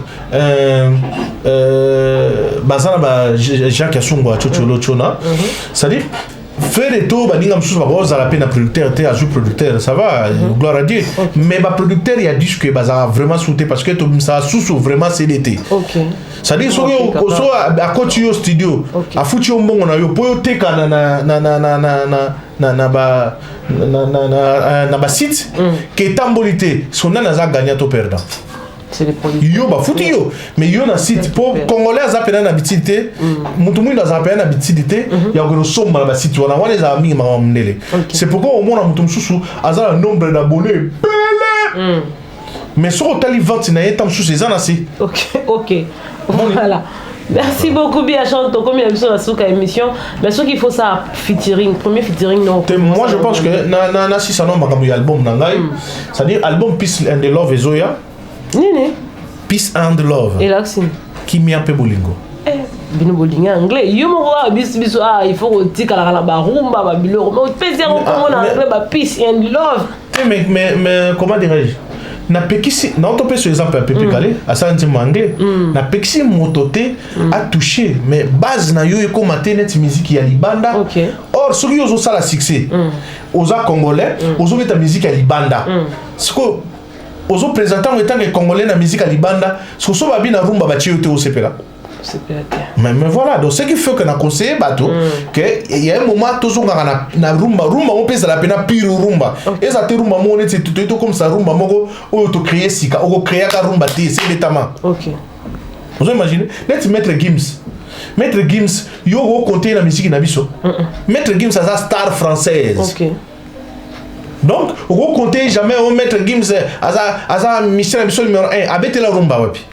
bazana ba Jacques Asungwa chocholo chona c'est-à-dire faire des tours baninga msusu ba za la peine producteur te ajout producteur ça va gloire à Dieu mais ba producteur il y a dit que baza vraiment sauté parce que tout ça sous vraiment CDT c'est-à-dire so à côté au studio à foutu au mbongo na yo po te kana na ba site que tambolité son naza gagner to perdant c'est les producteurs yo ba foutu yo mais yo na site pour congolais azapena na bitité mutu mwinda azapena na bitité ya ko somba ba site wana les amis mamndele c'est pourquoi au moins mutu msusu azala nombre d'abonnés belé mais sur tali vente na yetam sous ces anasi OK voilà. Merci beaucoup Bia chante comme il y a sur la souka émission mais ce qu'il faut ça featuring premier featuring non moi je pense que na si ça non makambo album nangai c'est-à-dire album Peace and Love ezoya Nene Peace and Love et l'accent qui met un peu bolingo. Bino bolingo anglais. Yo mo wa biso il faut que tika la barumba ba biloko. Mais plaisir en anglais ba peace and love. Mais comment dirais-je? Na pekisi na on peut sur exemple Pepe Kale à ça en anglais na pekisi mototé a touché mais base na yo ko maté net musique ya libanda or ce qui ozo sala succès oza congolais ozo mettre musique ya libanda ce que ozo présentant étant que congolais na musique ya libanda ce que so ba bina rumba ba tiote au sepela. Mais voilà, donc ce qui fait que na conseillé bateau que il y a un moment toujours na rumba on peut ça la peine pire rumba et ça te rumba mon c'est tout comme ça rumba moko ou to créer sika ou créer ka rumba té c'est l'état. OK. Vous imaginez let's Maître Gims yo go compter la musique na biso. Maître Gims ça star française. OK. Donc on compter jamais au Maître Gims asa mission numéro 1 abete la rumba wapi.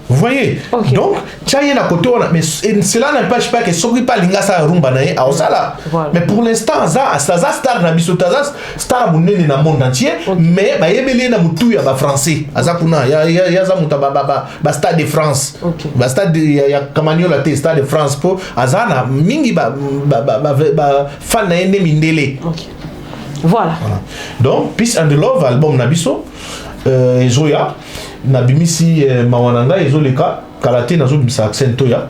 Vous voyez, donc, mais cela n'empêche pas que ce qui pas l'ingasa rumba nae a osala. Mais pour l'instant, ça star na biso, star munene na monde entier, mais ba yebele na mutu ya ba français. Aza kuna ya za muta ba stade de France. Ba stade ya Kamanyola te stade de France po azana mingi ba fan na ene mindele. Voilà. Donc, Peace and Love album na biso Zoya na bimisi mawananga ezoleka kalate nazo bimisa accent toya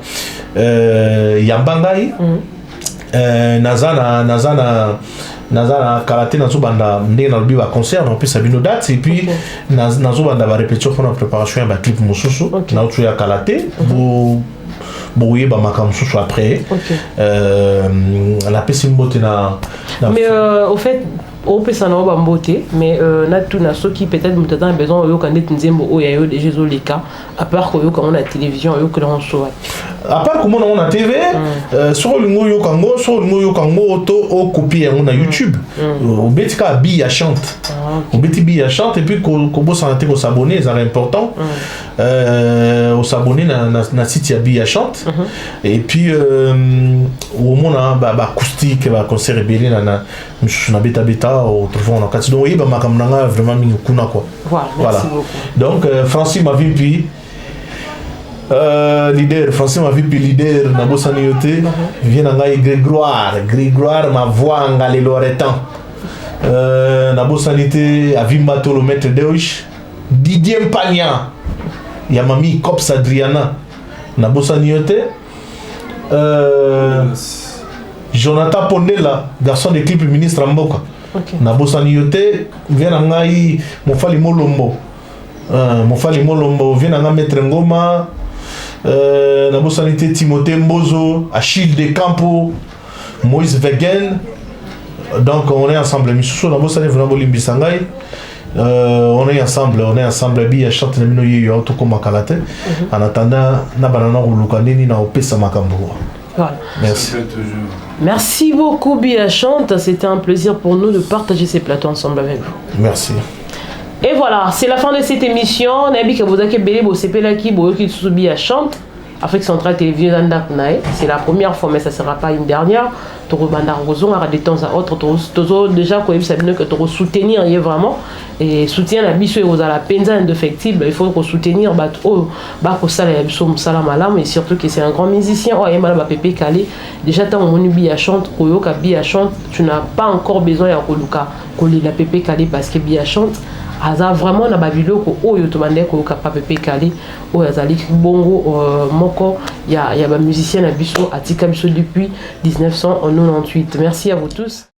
yambangai nazana kalate nazo banda ndenge na lobi ba concert na pesa bino date et puis nazo banda ba répétition pour la préparation ya ba clip mosusu na autre ya kalate boye ba makamsusu après la pesa mbote na mais au fait on peut s'en avoir beauté mais na tout na ceux qui peut-être maintenant besoin yo quand nzembo o ya yo déjà les cas à part que yo quand on a télévision yo que on soit à part comment on a TV sur le yo kango to o copier on a YouTube au betika bi ya chante au beti bi ya chante et puis ko bo santé ko s'abonner c'est important au s'abonner na site ya bi ya chante et puis au monde ba acoustique ba concert rebelle na beta autrement on a quatre donc il ba makamnanga vraiment mingi kuna quoi voilà beaucoup. Donc Francis Mavimpi leader Francis Mavimpi leader na bosani yote vient ngai Grégoire ma voix ngale loretan na bosanité Avimba to le maître Deuch Didier Mpagna ya mami Cops Adriana na bosani yote Jonathan Ponela garçon de clip ministre Mboka na bosani yote vient ngai Mofali Molombo vient ngai maître Ngoma na bosanité Timothée Mbozo Achille de Campo Moïse Vegen. Donc on est ensemble misusu na bosanité vraiment limbisangai on est ensemble bi ya chante na mino yo to koma kalate en attendant na banana ruluka nini na opesa makambo. Voilà. Merci. Merci beaucoup Bia Chante, c'était un plaisir pour nous de partager ces plateaux ensemble avec vous. Merci. Et voilà, c'est la fin de cette émission. Nabi Kabozake Bele Bosepelaki Boyoki Bia Chante, Afrique Centrale Télévision Zandaknae. C'est la première fois, mais ça ne sera pas une dernière. Toro Bandar Rozon, de temps à autre, déjà, quand il que Toro soutenir, il y a vraiment. Et soutien la biso et aux à la penza indéfectible, il faut soutenir et surtout que c'est un grand musicien. Oh, Emma Pepe Kale, déjà, tant on Bia Chante, Koyoka Bia Chante, tu n'as pas encore besoin de Koluka, la Pepe Kale parce que Bia Chante. Aza vraiment na babilo ko oyo to bande ko ka Pepe Kale o azali bongo moko ya ba musicien na biso atika biso depuis 1998. Merci à vous tous.